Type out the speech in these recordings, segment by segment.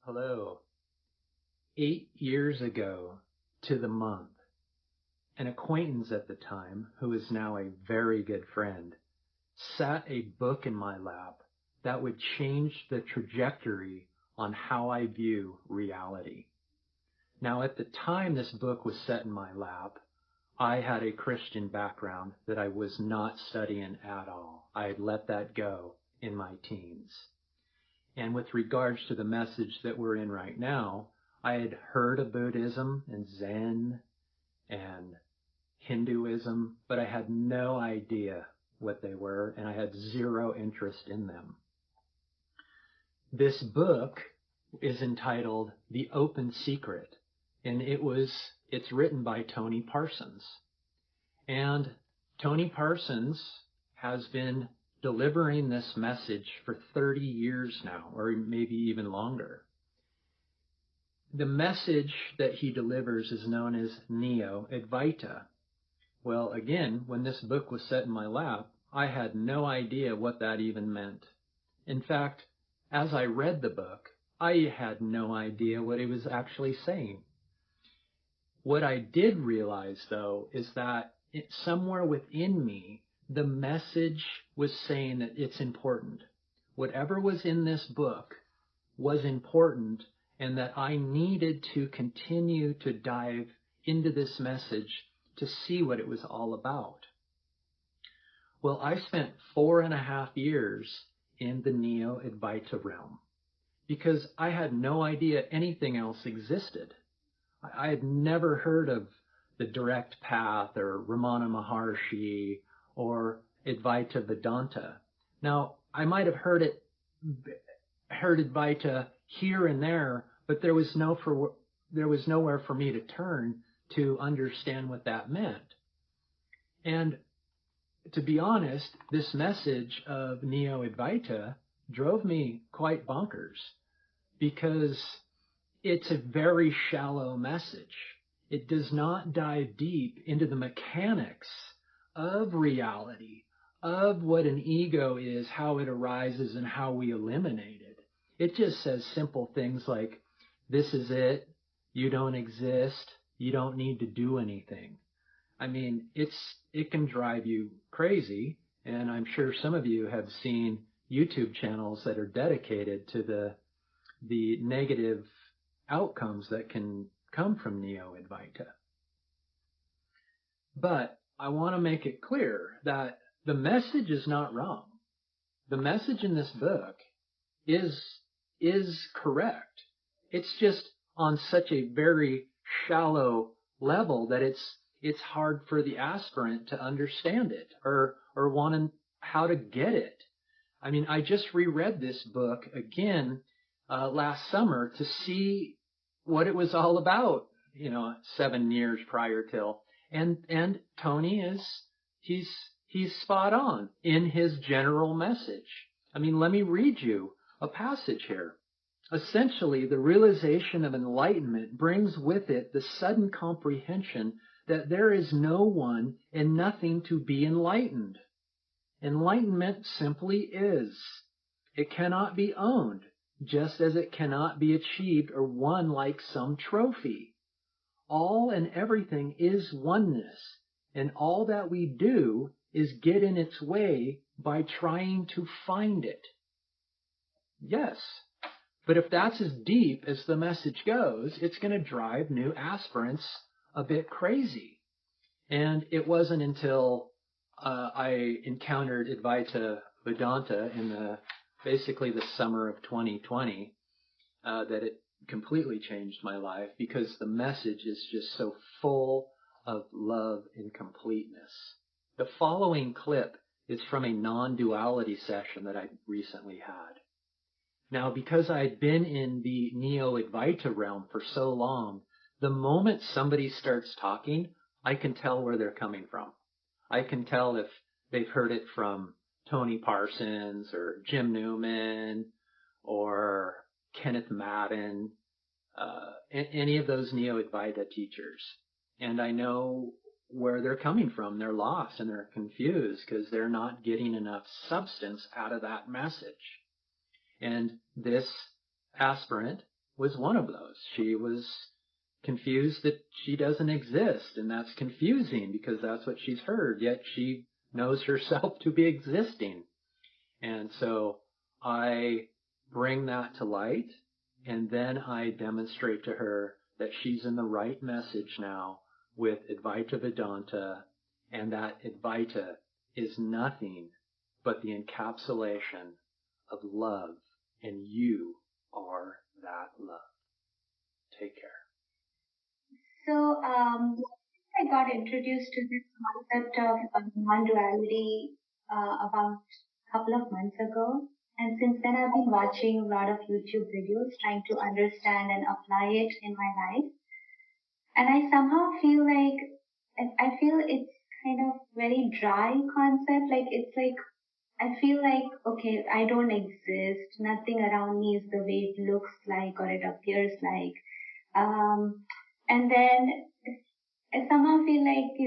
Hello. 8 years ago to the month, an acquaintance at the time, who is now a very good friend, sat a book in my lap that would change the trajectory on how I view reality. Now, at the time this book was set in my lap, I had a Christian background that I was not studying at all. I had let that go in my teens. And with regards to the message that we're in right now, I had heard of Buddhism and Zen and Hinduism, but I had no idea what they were, and I had zero interest in them. This book is entitled The Open Secret, and it's written by Tony Parsons. And Tony Parsons has been delivering this message for 30 years now, or maybe even longer. The message that he delivers is known as Neo-Advaita. Well, again, when this book was set in my lap, I had no idea what that even meant. In fact, as I read the book, I had no idea what it was actually saying. What I did realize, though, is that somewhere within me, the message was saying that it's important. Whatever was in this book was important, and that I needed to continue to dive into this message to see what it was all about. Well, I spent 4.5 years in the Neo-Advaita realm because I had no idea anything else existed. I had never heard of the direct path or Ramana Maharshi or Advaita Vedanta. Now, I might have heard Advaita here and there, but there was nowhere for me to turn to understand what that meant. And to be honest, this message of Neo-Advaita drove me quite bonkers because it's a very shallow message. It does not dive deep into the mechanics of reality, of what an ego is, how it arises, and how we eliminate it. It just says simple things like, this is it, you don't exist, you don't need to do anything. I mean, it can drive you crazy, and I'm sure some of you have seen YouTube channels that are dedicated to the negative outcomes that can come from Neo-Advaita. But I want to make it clear that the message is not wrong. The message in this book is correct. It's just on such a very shallow level that it's hard for the aspirant to understand it or want how to get it. I mean, I just reread this book again last summer to see what it was all about, 7 years prior till. And Tony he's spot on in his general message. I mean, let me read you a passage here. Essentially, the realization of enlightenment brings with it the sudden comprehension that there is no one and nothing to be enlightened. Enlightenment simply is. It cannot be owned, just as it cannot be achieved or won like some trophy. All and everything is oneness, and all that we do is get in its way by trying to find it. Yes, but if that's as deep as the message goes, it's going to drive new aspirants a bit crazy. And it wasn't until I encountered Advaita Vedanta in basically the summer of 2020 that it completely changed my life, because the message is just so full of love and completeness. The following clip is from a non-duality session that I recently had. Now, because I had been in the Neo-Advaita realm for so long, the moment somebody starts talking, I can tell where they're coming from. I can tell if they've heard it from Tony Parsons or Jim Newman or Kenneth Madden, any of those Neo-Advaita teachers. And I know where they're coming from. They're lost and they're confused because they're not getting enough substance out of that message. And this aspirant was one of those. She was confused that she doesn't exist, and that's confusing because that's what she's heard, yet she knows herself to be existing. And so I bring that to light, and then I demonstrate to her that she's in the right message now with Advaita Vedanta, and that Advaita is nothing but the encapsulation of love, and you are that love. Take care. So, I got introduced to this concept of non-duality about a couple of months ago. And since then, I've been watching a lot of YouTube videos trying to understand and apply it in my life. And I somehow feel like, it's kind of very dry concept. Like, it's like, I feel like, okay, I don't exist. Nothing around me is the way it looks like or it appears like. And then I somehow feel like,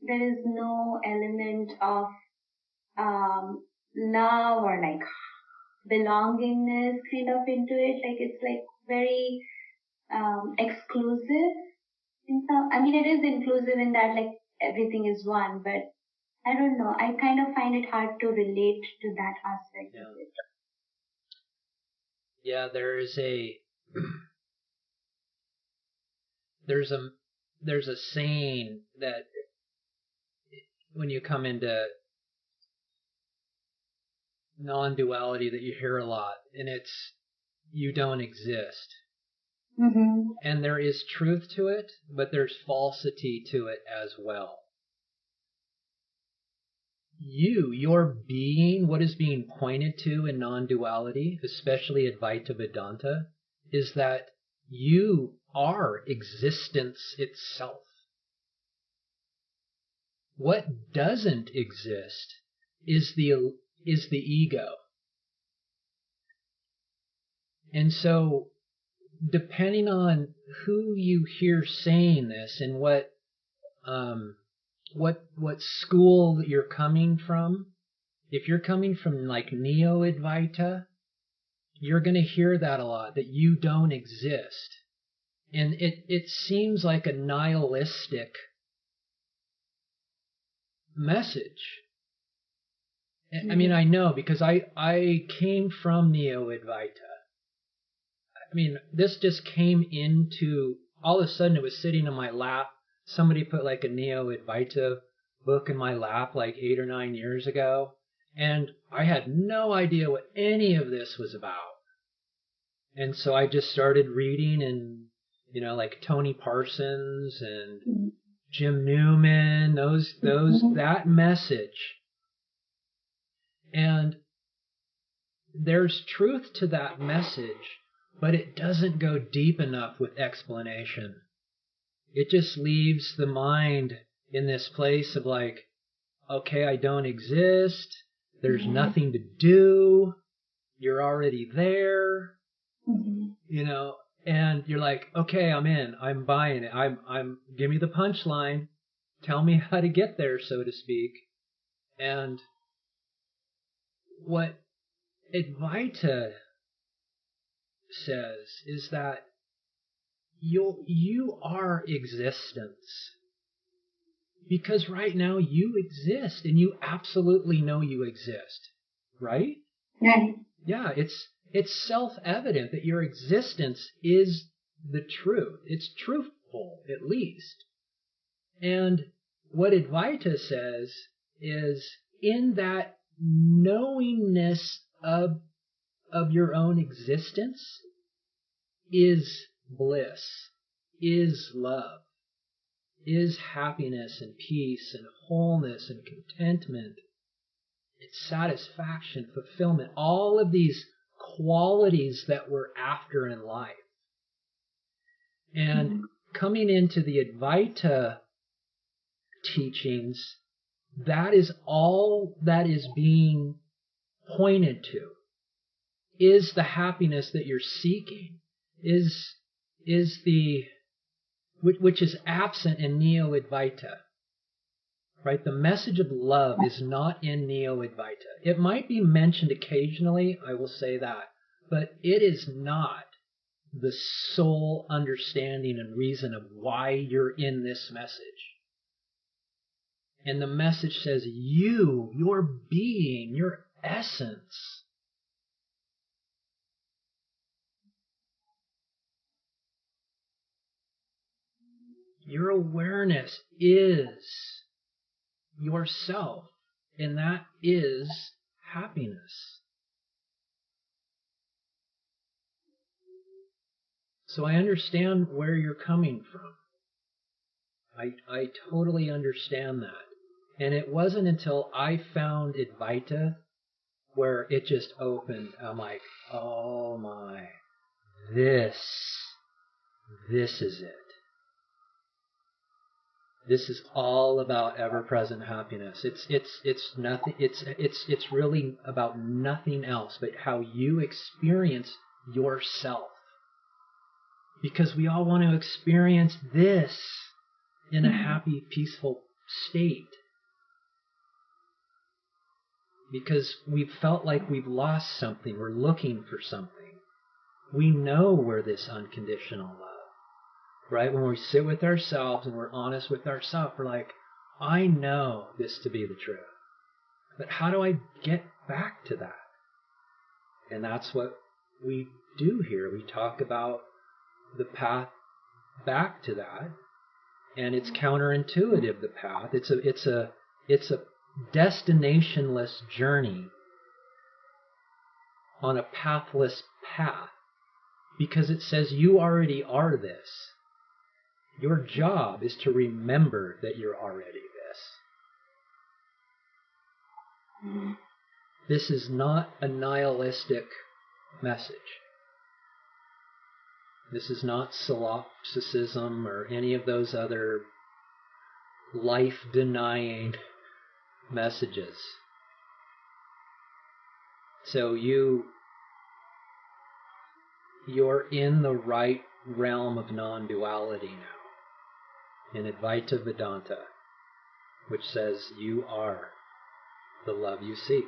there is no element of love or like belongingness kind of into it. Like it's like very exclusive. It is inclusive in that like everything is one, but I don't know. I kind of find it hard to relate to that aspect of it. Yeah, there's a saying that when you come into non-duality that you hear a lot, and it's you don't exist. Mm-hmm. And there is truth to it, but there's falsity to it as well. Your being, what is being pointed to in non-duality, especially Advaita Vedanta, is that you are existence itself. What doesn't exist is the ego. And so, depending on who you hear saying this and what school that you're coming from, if you're coming from like Neo-Advaita, you're going to hear that a lot, that you don't exist. And it seems like a nihilistic message. I mean, I know because I came from Neo-Advaita. I mean, this just came into, all of a sudden it was sitting in my lap. Somebody put like a Neo-Advaita book in my lap like 8 or 9 years ago. And I had no idea what any of this was about. And so I just started reading and, like Tony Parsons and Jim Newman, that message. And there's truth to that message, but it doesn't go deep enough with explanation. It just leaves the mind in this place of like, okay, I don't exist. There's nothing to do. You're already there. And you're like, okay, I'm in. I'm buying it. Give me the punchline. Tell me how to get there, so to speak. And what Advaita says is that you are existence. Because right now you exist and you absolutely know you exist. Right? Right. Yeah, it's self-evident that your existence is the truth. It's truthful, at least. And what Advaita says is in that knowingness of your own existence is bliss, is love, is happiness and peace and wholeness and contentment. It's satisfaction, fulfillment, all of these qualities that we're after in life. And coming into the Advaita teachings, that is all that is being pointed to, is the happiness that you're seeking, is the, which is absent in Neo-Advaita. Right? The message of love is not in Neo-Advaita. It might be mentioned occasionally, I will say that, but it is not the sole understanding and reason of why you're in this message. And the message says you, your being, your essence, your awareness is yourself, and that is happiness. So I understand where you're coming from. I totally understand that. And it wasn't until I found Advaita where it just opened. I'm like, oh my, this is it. This is all about ever-present happiness. It's nothing. It's really about nothing else but how you experience yourself. Because we all want to experience this in a happy, peaceful state. Because we've felt like we've lost something. We're looking for something. We know we're this unconditional love. Right? When we sit with ourselves and we're honest with ourselves, we're like, I know this to be the truth. But how do I get back to that? And that's what we do here. We talk about the path back to that. And it's counterintuitive, the path. It's a destinationless journey on a pathless path. Because it says you already are this. Your job is to remember that you're already this. This is not a nihilistic message. This is not solipsism or any of those other life-denying messages. So you're in the right realm of non-duality now. In Advaita Vedanta, which says you are the love you seek.